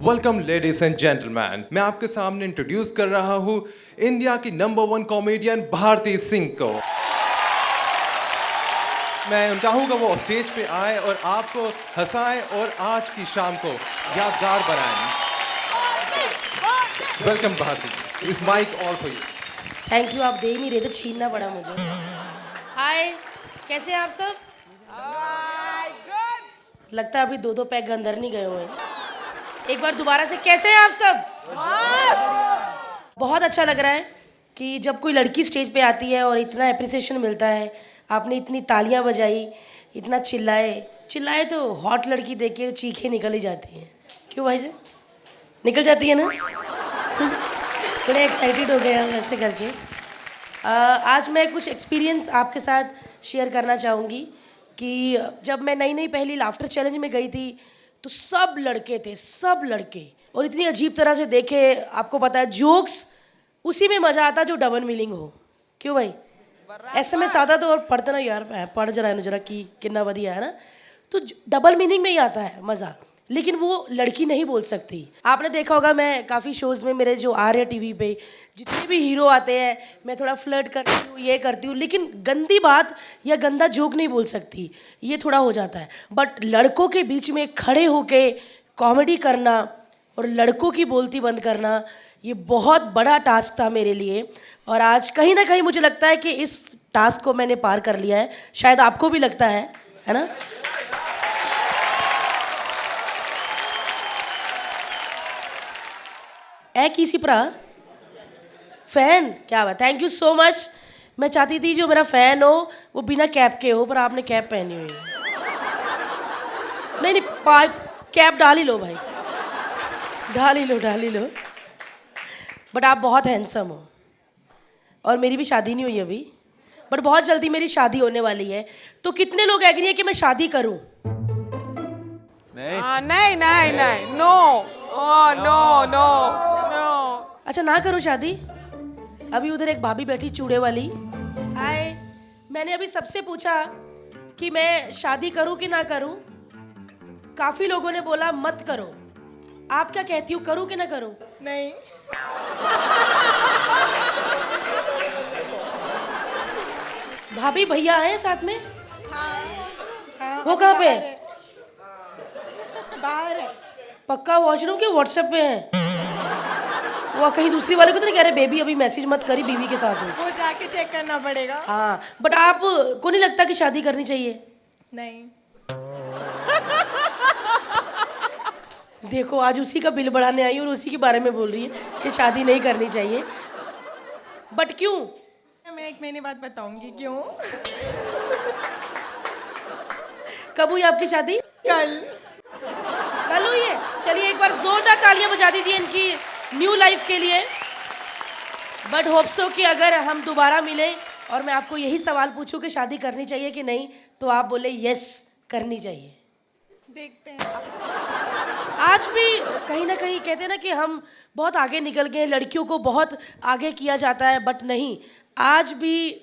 Welcome ladies and gentleman, मैं आपके सामने इंट्रोड्यूस कर रहा हूँ इंडिया की नंबर 1 कॉमेडियन भारती सिंह को। मैं चाहूँगा वो स्टेज पे आए और आपको हंसाएं और आज की शाम को यादगार बनाएं। वेलकम भारती, इस mic all for you. Thank you. आप दे नहीं रहे थे, छीनना पड़ा मुझे। हाय, कैसे हैं आप सब? लगता है अभी 2-2 पैग अंदर नहीं गए हुए हैं। एक बार दोबारा से, कैसे हैं आप सब? बहुत अच्छा लग रहा है कि जब कोई लड़की स्टेज पे आती है और इतना एप्रिसिएशन मिलता है। आपने इतनी तालियां बजाई, इतना चिल्लाए तो हॉट लड़की देख के चीखें निकल ही जाती हैं। क्यों भाई साहब, निकल जाती है ना? बड़े एक्साइटेड हो गए हम ऐसे करके। आज मैं कुछ एक्सपीरियंस आपके साथ शेयर करना चाहूँगी कि जब मैं नई पहली लाफ्टर चैलेंज में गई थी तो सब लड़के थे, सब लड़के, और इतनी अजीब तरह से देखे। आपको पता है जोक्स उसी में मज़ा आता जो डबल मीनिंग हो। क्यों भाई? SMS आता तो और पढ़ते ना यार, पढ़ जरा कि कितना बढ़िया है ना, तो डबल मीनिंग में ही आता है मज़ा। लेकिन वो लड़की नहीं बोल सकती। आपने देखा होगा, मैं काफ़ी शोज़ में मेरे जो आ रहे हैं टीवी पे, जितने भी हीरो आते हैं मैं थोड़ा फ्लर्ट करती हूँ, ये करती हूँ, लेकिन गंदी बात या गंदा जोक नहीं बोल सकती, ये थोड़ा हो जाता है। बट लड़कों के बीच में खड़े होके कॉमेडी करना और लड़कों की बोलती बंद करना, ये बहुत बड़ा टास्क था मेरे लिए। और आज कहीं ना कहीं मुझे लगता है कि इस टास्क को मैंने पार कर लिया है। शायद आपको भी लगता है ना? किसी प्रा फैन, क्या बात, थैंक यू सो मच। मैं चाहती थी जो मेरा फैन हो वो बिना कैप के हो, पर आपने कैप पहनी हुई है। नहीं, कैप डाल ही लो भाई, डाल ही लो। बट आप बहुत हैंडसम हो, और मेरी भी शादी नहीं हुई अभी, बट बहुत जल्दी मेरी शादी होने वाली है। तो कितने लोग एग्री है कि मैं शादी करूं? नहीं, नो, नो। अच्छा, ना करो शादी? अभी उधर एक भाभी बैठी चूड़े वाली। हाय, मैंने अभी सबसे पूछा कि मैं शादी करूं कि ना करूं। काफी लोगों ने बोला मत करो। आप क्या कहती हो, करूं कि ना करूं? नहीं। भाभी भैया हैं साथ में? हाँ, वो कहाँ पे है? बाहर है। पक्का वॉशरूम के व्हाट्सएप पे हैं? वो कहीं दूसरी वाले को तो नहीं कह रहे बेबी अभी मैसेज मत करी, बीवी के साथ हो? वो जाके चेक करना पड़ेगा। हाँ, बट आप को नहीं लगता कि शादी करनी चाहिए? नहीं। देखो, आज उसी का बिल बढ़ाने आई और उसी के बारे में बोल रही है कि शादी नहीं करनी चाहिए। बट क्यों? मैं 1 महीने बाद बताऊंगी क्यों। कब हुई आपकी शादी? कल हुई है? चलिए एक बार जोरदार तालियां बजा दीजिए इनकी न्यू लाइफ के लिए। बट होप सो कि अगर हम दोबारा मिलें और मैं आपको यही सवाल पूछूं कि शादी करनी चाहिए कि नहीं, तो आप बोले यस करनी चाहिए। देखते हैं। आज भी कहीं ना कहीं कहते हैं ना कि हम बहुत आगे निकल गए, लड़कियों को बहुत आगे किया जाता है, बट नहीं, आज भी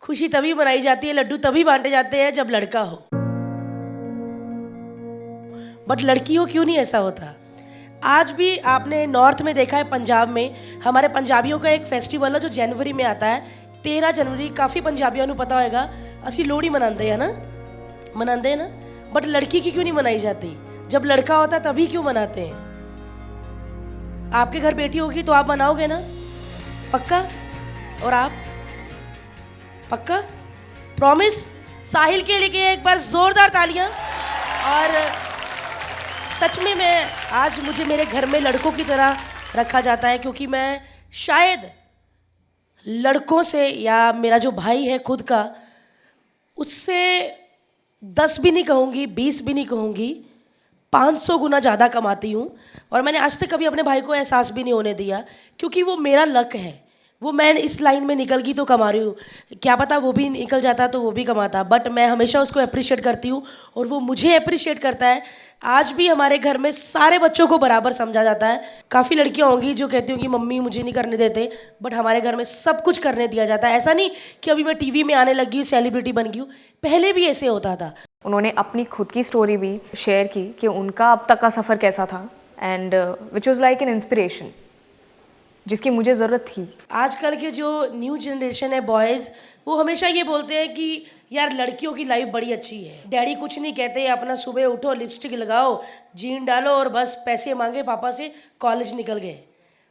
खुशी तभी मनाई जाती है, लड्डू तभी बांटे जाते हैं जब लड़का हो। बट लड़कियों क्यों नहीं ऐसा होता? आज भी आपने नॉर्थ में देखा है, पंजाब में हमारे पंजाबियों का एक फेस्टिवल है जो जनवरी में आता है, 13 जनवरी। काफ़ी पंजाबियों को पता होगा, असी लोहड़ी मनाते हैं ना। बट लड़की की क्यों नहीं मनाई जाती? जब लड़का होता तभी क्यों मनाते हैं? आपके घर बेटी होगी तो आप मनाओगे ना? पक्का? और आप? पक्का? प्रॉमिस? साहिल के लिए एक बार जोरदार तालियां। और सच में आज मुझे मेरे घर में लड़कों की तरह रखा जाता है, क्योंकि मैं शायद लड़कों से, या मेरा जो भाई है खुद का, उससे 10 भी नहीं कहूँगी, 20 भी नहीं कहूँगी, 500 गुना ज़्यादा कमाती हूँ। और मैंने आज तक कभी अपने भाई को एहसास भी नहीं होने दिया, क्योंकि वो मेरा लक है। वो मैं इस लाइन में निकल गई तो कमा रही हूँ, क्या पता वो भी निकल जाता तो वो भी कमाता। बट मैं हमेशा उसको अप्रिशिएट करती हूँ और वो मुझे अप्रिशिएट करता है। आज भी हमारे घर में सारे बच्चों को बराबर समझा जाता है। काफ़ी लड़कियाँ होंगी जो कहती होंगी मम्मी मुझे नहीं करने देते, बट हमारे घर में सब कुछ करने दिया जाता है। ऐसा नहीं कि अभी मैं टीवी में आने लगी हूँ, सेलिब्रिटी बन गई हूँ, पहले भी ऐसे होता था। उन्होंने अपनी खुद की स्टोरी भी शेयर की कि उनका अब तक का सफ़र कैसा था। And which was like an inspiration जिसकी मुझे ज़रूरत थी। आजकल के जो न्यू जनरेशन है बॉयज़, वो हमेशा ये बोलते हैं कि यार लड़कियों की लाइफ बड़ी अच्छी है, डैडी कुछ नहीं कहते, अपना सुबह उठो, लिपस्टिक लगाओ, जीन डालो और बस पैसे मांगे पापा से, कॉलेज निकल गए।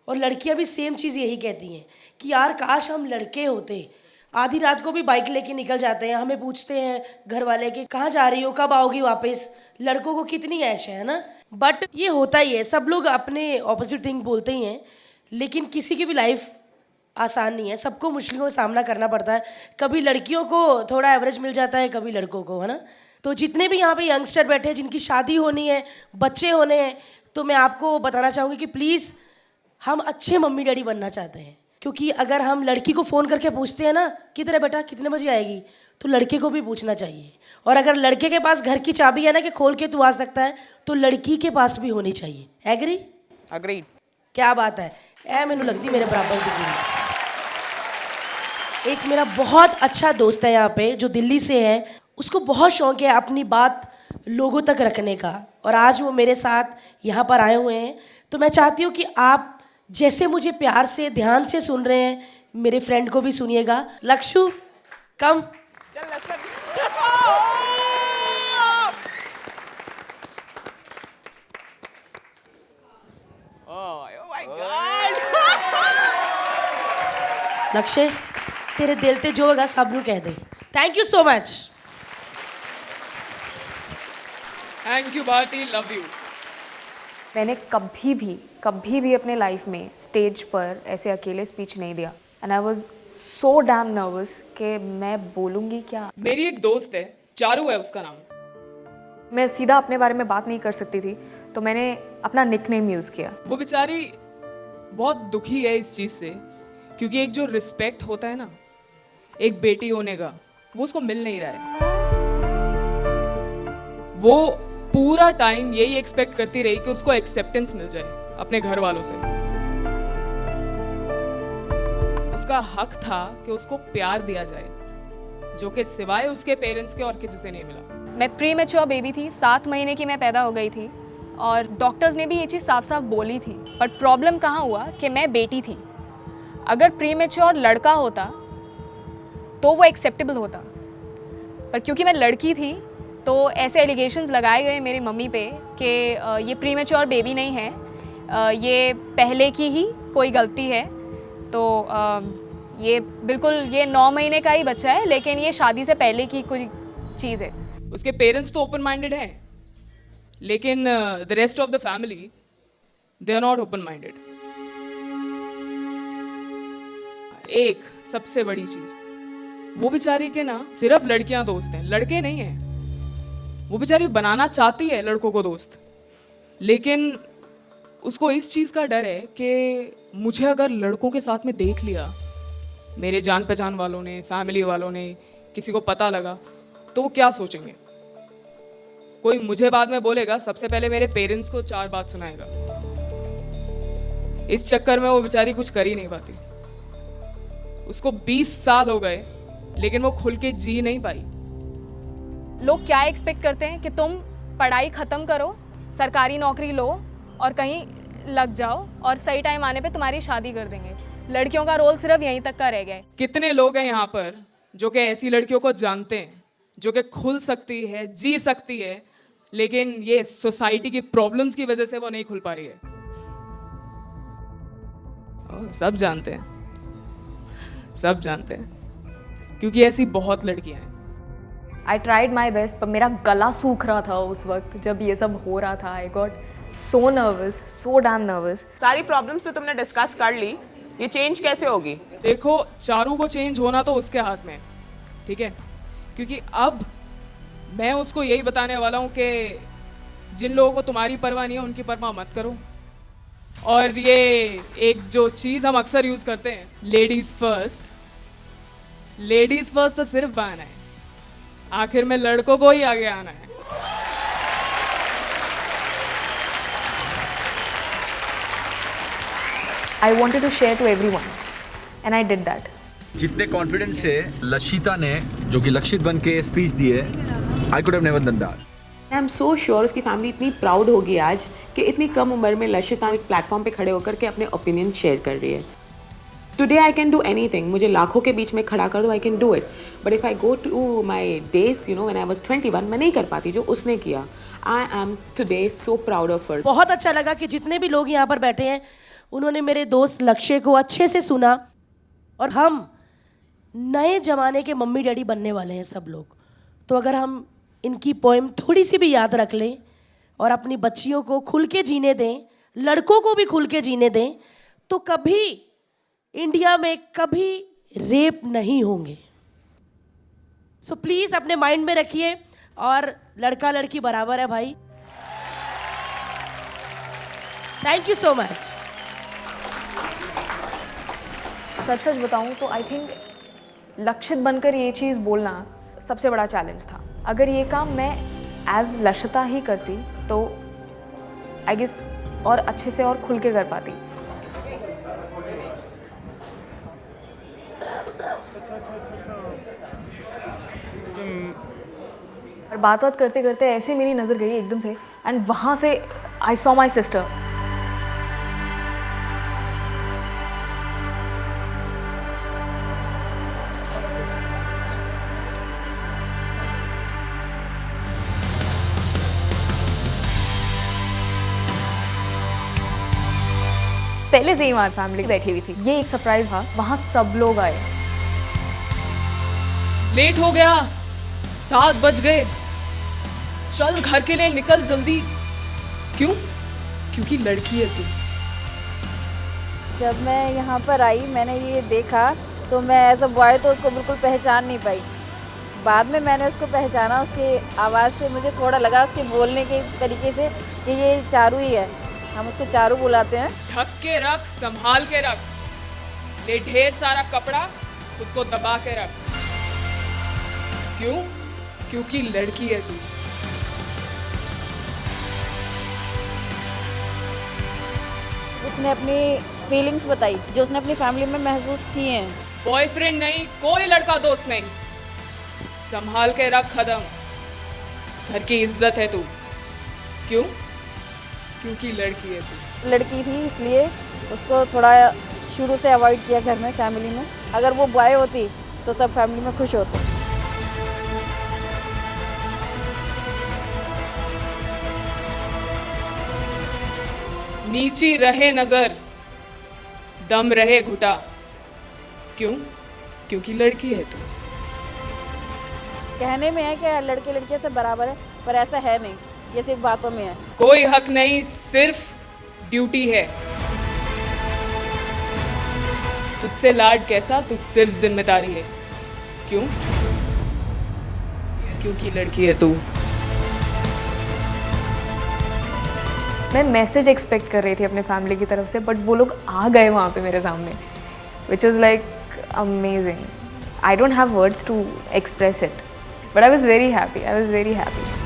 और लड़कियां भी सेम चीज़ यही कहती हैं कि यार काश हम लड़के होते, आधी रात को भी बाइक लेके निकल जाते हैं, हमें पूछते हैं घर वाले कि कहाँ जा रही हो, कब आओगी वापस। लड़कों को कितनी ऐश है ना। बट ये होता ही है, सब लोग अपने ऑपोजिट थिंग बोलते ही हैं, लेकिन किसी की भी लाइफ आसान नहीं है, सबको मुश्किलों का सामना करना पड़ता है। कभी लड़कियों को थोड़ा एवरेज मिल जाता है, कभी लड़कों को, है ना। तो जितने भी यहाँ पे यंगस्टर बैठे हैं जिनकी शादी होनी है, बच्चे होने हैं, तो मैं आपको बताना चाहूँगी कि प्लीज़ हम अच्छे मम्मी डैडी बनना चाहते हैं, क्योंकि अगर हम लड़की को फ़ोन करके पूछते हैं ना किधर है बेटा, कितने बजे आएगी, तो लड़के को भी पूछना चाहिए। और अगर लड़के के पास घर की चाबी है ना कि खोल के तू आ सकता है, तो लड़की के पास भी होनी चाहिए। एग्री? अग्रीड। क्या बात है, ऐ मैनू लगती मेरे बराबर की कुड़ी। एक मेरा बहुत अच्छा दोस्त है यहाँ पे जो दिल्ली से है, उसको बहुत शौक है अपनी बात लोगों तक रखने का, और आज वो मेरे साथ यहाँ पर आए हुए हैं। तो मैं चाहती हूँ कि आप जैसे मुझे प्यार से ध्यान से सुन रहे हैं, मेरे फ्रेंड को भी सुनिएगा। लक्षु कम। लक्ष्य तेरे दिल ते जो होगा सब नू कह दे। Thank you so much. Thank you Bharti, love you. मैंने कभी भी अपने लाइफ में स्टेज पर ऐसे अकेले स्पीच नहीं दिया and I was so damn nervous कि मैं बोलूँगी क्या। मेरी एक दोस्त है, चारू है उसका नाम। मैं सीधा अपने बारे में बात नहीं कर सकती थी, तो मैंने अपना निकनेम यूज़ किया। वो बेचारी बहुत दुखी है इस चीज़ से, क्योंकि एक जो रिस्पेक्ट होता है ना एक बेटी होने का, वो उसको मिल नहीं रहा है। वो पूरा टाइम यही एक्सपेक्ट करती रही कि उसको एक्सेप्टेंस मिल जाए अपने घर वालों से। उसका हक था कि उसको प्यार दिया जाए, जो कि सिवाय उसके पेरेंट्स के और किसी से नहीं मिला। मैं प्री मैच्योर बेबी थी, 7 महीने की मैं पैदा हो गई थी, और डॉक्टर्स ने भी ये चीज़ साफ साफ बोली थी। बट प्रॉब्लम कहाँ हुआ कि मैं बेटी थी। अगर प्री मैच्योर लड़का होता तो वो एक्सेप्टेबल होता, पर क्योंकि मैं लड़की थी तो ऐसे एलिगेशंस लगाए गए मेरी मम्मी पे कि ये प्री मैच्योर बेबी नहीं है, ये पहले की ही कोई गलती है। तो ये बिल्कुल ये 9 महीने का ही बच्चा है, लेकिन ये शादी से पहले की कोई चीज़ है। उसके पेरेंट्स तो ओपन माइंडेड हैं, लेकिन the rest of the family they are not open minded. एक सबसे बड़ी चीज, वो बेचारी के ना सिर्फ लड़कियां दोस्त हैं, लड़के नहीं हैं। वो बेचारी बनाना चाहती है लड़कों को दोस्त, लेकिन उसको इस चीज का डर है कि मुझे अगर लड़कों के साथ में देख लिया, मेरे जान पहचान वालों ने, फैमिली वालों ने, किसी को पता लगा, तो वो क्या सोचेंगे। कोई मुझे बाद में बोलेगा, सबसे पहले मेरे पेरेंट्स को 4 बात सुनाएगा। इस चक्कर में वो बेचारी कुछ कर ही नहीं पाती। उसको 20 साल हो गए, लेकिन वो खुल के जी नहीं पाई। लोग क्या एक्सपेक्ट करते हैं कि तुम पढ़ाई ख़त्म करो, सरकारी नौकरी लो और कहीं लग जाओ, और सही टाइम आने पे तुम्हारी शादी कर देंगे। लड़कियों का रोल सिर्फ यहीं तक का रह गया है। कितने लोग हैं यहाँ पर जो कि ऐसी लड़कियों को जानते हैं, जो कि खुल सकती है, जी सकती है, लेकिन ये सोसाइटी की प्रॉब्लम्स की वजह से वो नहीं खुल पा रही है। सब जानते हैं, सब जानते हैं, क्योंकि ऐसी बहुत लड़कियां हैं। आई ट्राइड माई बेस्ट, पर मेरा गला सूख रहा था उस वक्त जब ये सब हो रहा था। I got so nervous, so damn nervous. सारी प्रॉब्लम्स तो तुमने डिस्कस कर ली, ये चेंज कैसे होगी? देखो, चारू को चेंज होना तो उसके हाथ में है, ठीक है? क्योंकि अब मैं उसको यही बताने वाला हूँ कि जिन लोगों को तुम्हारी परवाह नहीं है उनकी परवाह मत करो। और ये एक जो चीज़ हम अक्सर यूज़ करते हैं, लेडीज़ फर्स्ट, लेडीज़ फर्स्ट तो सिर्फ बहाना है, आखिर में लड़कों को ही आगे आना है। I wanted to share to everyone and I did that. जितने कॉन्फिडेंस से लक्षिता ने, जो कि लक्षित बन के स्पीच दी है, I could have never done that. I am so sure उसकी फैमिली इतनी प्राउड होगी आज कि इतनी कम उम्र में लक्षिता एक प्लेटफॉर्म पे खड़े होकर के अपने ओपिनियन शेयर कर रही है. Today I can do anything. मुझे लाखों के बीच में खड़ा कर दो, I can do it. But if I go to my days, you know, when I was 21, मैं नहीं कर पाती जो उसने किया. I am today so proud of her. बहुत अच्छा लगा कि जितने भी लोग यहाँ पर बैठे हैं उन्होंने मेरे दोस्त लक्ष्य को अच्छे से सुना, और हम नए ज़माने के मम्मी डैडी बनने वाले हैं सब लोग. तो अगर हम इनकी पोएम थोड़ी सी भी याद रख लें और अपनी बच्चियों को खुल के जीने दें, लड़कों को भी खुल के जीने दें, तो कभी इंडिया में कभी रेप नहीं होंगे. सो प्लीज़ अपने माइंड में रखिए, और लड़का लड़की बराबर है भाई. Thank you so much. सच सच बताऊँ तो आई थिंक लक्षित बनकर ये चीज़ बोलना सबसे बड़ा चैलेंज था. अगर ये काम मैं एज लक्षिता ही करती तो आई गेस और अच्छे से और खुल के कर पाती. और बात करते करते ऐसे मेरी नज़र गई एकदम से, एंड वहाँ से आई सॉ माई सिस्टर. पहले से ही हमारी फैमिली बैठी हुई थी. ये एक सरप्राइज था, वहाँ सब लोग आए. लेट हो गया, 7 बज गए, चल घर के लिए निकल जल्दी. क्यों? क्योंकि लड़की है तू. जब मैं यहाँ पर आई मैंने ये देखा तो मैं एज अ बॉय तो उसको बिल्कुल पहचान नहीं पाई. बाद में मैंने उसको पहचाना, उसकी आवाज़ से मुझे थोड़ा लगा, उसके बोलने के तरीके से कि ये चारू ही है. हम उसको चारू बुलाते हैं. ढक के रख, संभाल के रख. ले ढेर सारा कपड़ा, खुद को दबा के रख. क्यों? क्योंकि लड़की है तू. उसने अपनी फीलिंग्स बताई जो उसने अपनी फैमिली में महसूस किए हैं. बॉयफ्रेंड नहीं, कोई लड़का दोस्त नहीं. संभाल के रख कदम. घर की इज्जत है तू. क्यों? क्योंकि लड़की है तू. लड़की थी इसलिए उसको थोड़ा शुरू से अवॉइड किया घर में, फैमिली में. अगर वो बॉय होती तो सब फैमिली में खुश होते. नीची रहे नजर, दम रहे घुटा. क्यों? क्योंकि लड़की है तू. कहने में है कि लड़के लड़कियों से बराबर है, पर ऐसा है नहीं. ये सिर्फ बातों में है. कोई हक नहीं, सिर्फ ड्यूटी है. तुझसे लाड कैसा, तू सिर्फ जिम्मेदारी है. क्यों? क्योंकि लड़की है तू. मैं मैसेज एक्सपेक्ट कर रही थी अपने फैमिली की तरफ से, बट वो लोग आ गए वहाँ पे मेरे सामने, which is like amazing. I don't have words to express it, but I was very happy.